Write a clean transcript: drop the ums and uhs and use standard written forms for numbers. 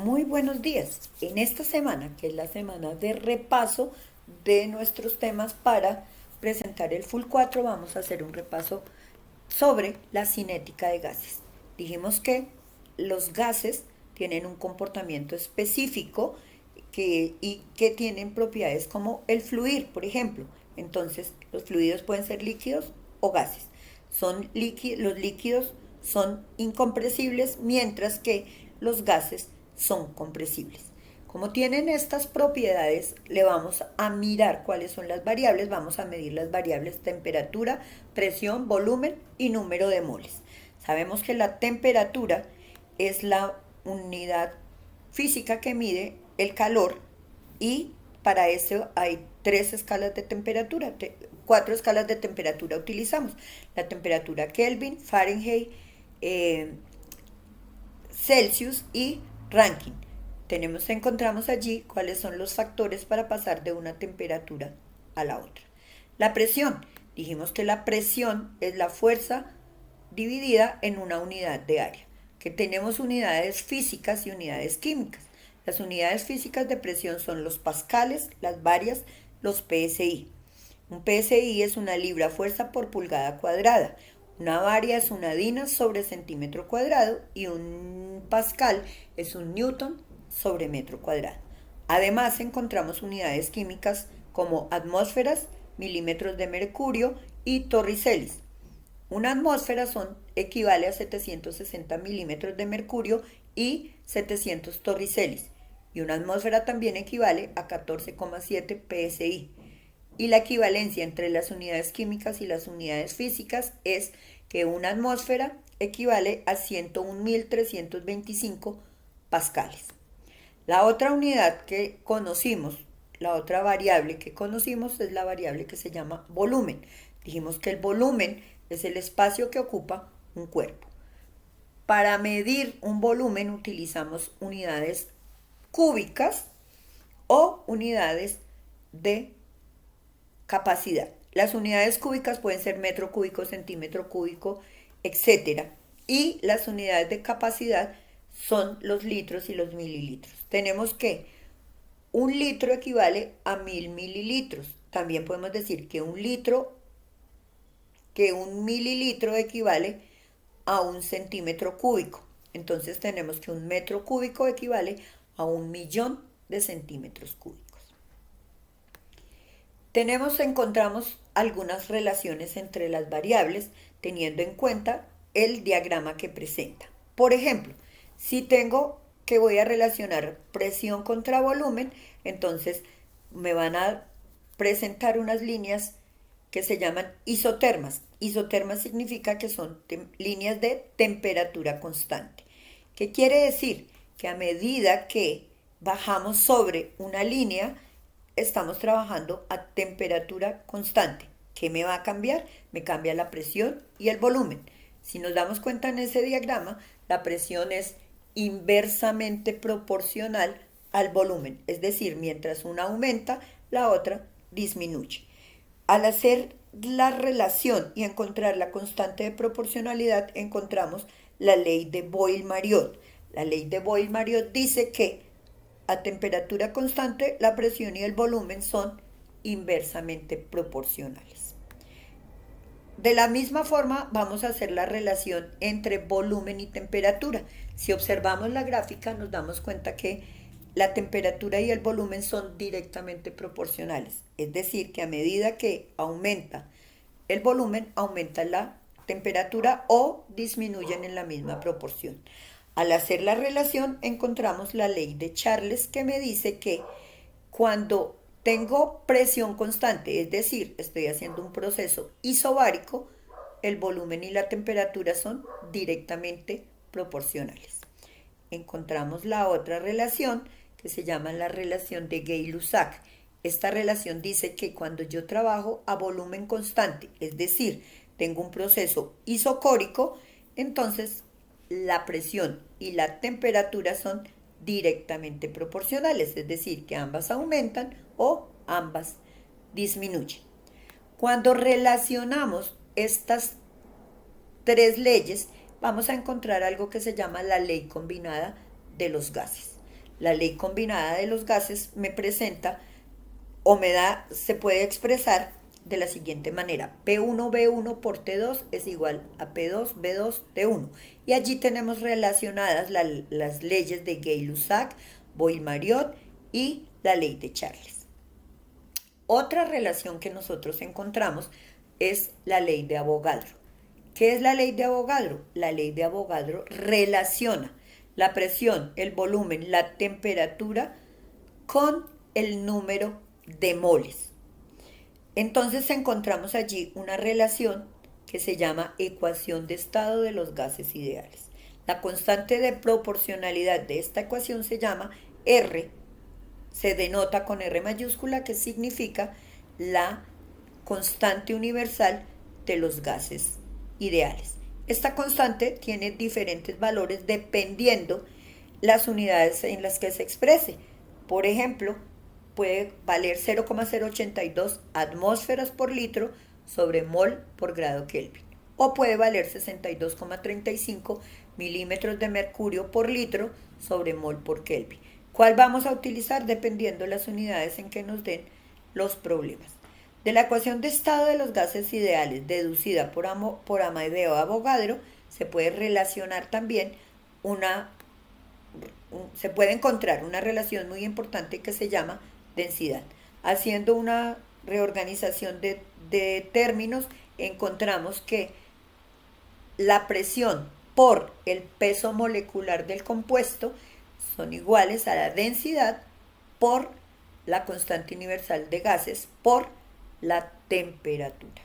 Muy buenos días. En esta semana, que es la semana de repaso de nuestros temas para presentar el Full 4, vamos a hacer un repaso sobre la cinética de gases. Dijimos que los gases tienen un comportamiento específico y que tienen propiedades como el fluir, por ejemplo. Entonces, los fluidos pueden ser líquidos o gases. Los líquidos son incompresibles, mientras que los gases son compresibles. Como tienen estas propiedades, le vamos a mirar cuáles son las variables. Vamos a medir las variables temperatura, presión, volumen y número de moles. Sabemos que la temperatura es la unidad física que mide el calor y para eso hay tres escalas de temperatura, cuatro escalas de temperatura utilizamos. La temperatura Kelvin, Fahrenheit, eh, Celsius y Rankine. Encontramos allí cuáles son los factores para pasar de una temperatura a la otra. La presión. Dijimos que la presión es la fuerza dividida en una unidad de área, que tenemos unidades físicas y unidades químicas. Las unidades físicas de presión son los pascales, las barias, los PSI. Un PSI es una libra fuerza por pulgada cuadrada. Una varia es una dina sobre centímetro cuadrado y un pascal es un newton sobre metro cuadrado. Además encontramos unidades químicas como atmósferas, milímetros de mercurio y torricelis. Una atmósfera equivale a 760 milímetros de mercurio y 700 torricelis. Y una atmósfera también equivale a 14,7 psi. Y la equivalencia entre las unidades químicas y las unidades físicas es que una atmósfera equivale a 101.325 pascales. La otra unidad que conocimos, la otra variable que conocimos es la variable que se llama volumen. Dijimos que el volumen es el espacio que ocupa un cuerpo. Para medir un volumen utilizamos unidades cúbicas o unidades de capacidad. Las unidades cúbicas pueden ser metro cúbico, centímetro cúbico, etcétera. Y las unidades de capacidad son los litros y los mililitros. Tenemos que un litro equivale a 1000 mililitros. También podemos decir que un mililitro equivale a un centímetro cúbico. Entonces tenemos que un metro cúbico equivale a 1.000.000 de centímetros cúbicos. Encontramos algunas relaciones entre las variables teniendo en cuenta el diagrama que presenta. Por ejemplo, si tengo que voy a relacionar presión contra volumen, entonces me van a presentar unas líneas que se llaman isotermas. Isotermas significa que son líneas de temperatura constante. ¿Qué quiere decir? Que a medida que bajamos sobre una línea, estamos trabajando a temperatura constante. ¿Qué me va a cambiar? Me cambia la presión y el volumen. Si nos damos cuenta en ese diagrama, la presión es inversamente proporcional al volumen. Es decir, mientras una aumenta, la otra disminuye. Al hacer la relación y encontrar la constante de proporcionalidad, encontramos la ley de Boyle-Mariotte. La ley de Boyle-Mariotte dice que a temperatura constante, la presión y el volumen son inversamente proporcionales. De la misma forma, vamos a hacer la relación entre volumen y temperatura. Si observamos la gráfica, nos damos cuenta que la temperatura y el volumen son directamente proporcionales. Es decir, que a medida que aumenta el volumen, aumenta la temperatura o disminuyen en la misma proporción. Al hacer la relación encontramos la ley de Charles que me dice que cuando tengo presión constante, es decir, estoy haciendo un proceso isobárico, el volumen y la temperatura son directamente proporcionales. Encontramos la otra relación que se llama la relación de Gay-Lussac. Esta relación dice que cuando yo trabajo a volumen constante, es decir, tengo un proceso isocórico, entonces la presión y la temperatura son directamente proporcionales, es decir, que ambas aumentan o ambas disminuyen. Cuando relacionamos estas tres leyes, vamos a encontrar algo que se llama la ley combinada de los gases. La ley combinada de los gases me presenta se puede expresar de la siguiente manera: P1V1 por T2 es igual a P2V2 T1. Y allí tenemos relacionadas las leyes de Gay-Lussac, Boyle-Mariot y la ley de Charles. Otra relación que nosotros encontramos es la ley de Avogadro. ¿Qué es la ley de Avogadro? La ley de Avogadro relaciona la presión, el volumen, la temperatura con el número de moles. Entonces encontramos allí una relación que se llama ecuación de estado de los gases ideales. La constante de proporcionalidad de esta ecuación se llama R, se denota con R mayúscula, que significa la constante universal de los gases ideales. Esta constante tiene diferentes valores dependiendo las unidades en las que se exprese. Por ejemplo, puede valer 0,082 atmósferas por litro sobre mol por grado Kelvin. O puede valer 62,35 milímetros de mercurio por litro sobre mol por Kelvin. ¿Cuál vamos a utilizar? Dependiendo las unidades en que nos den los problemas. De la ecuación de estado de los gases ideales deducida por Amadeo Avogadro, se puede relacionar también se puede encontrar una relación muy importante que se llama densidad. Haciendo una reorganización de términos, encontramos que la presión por el peso molecular del compuesto son iguales a la densidad por la constante universal de gases por la temperatura.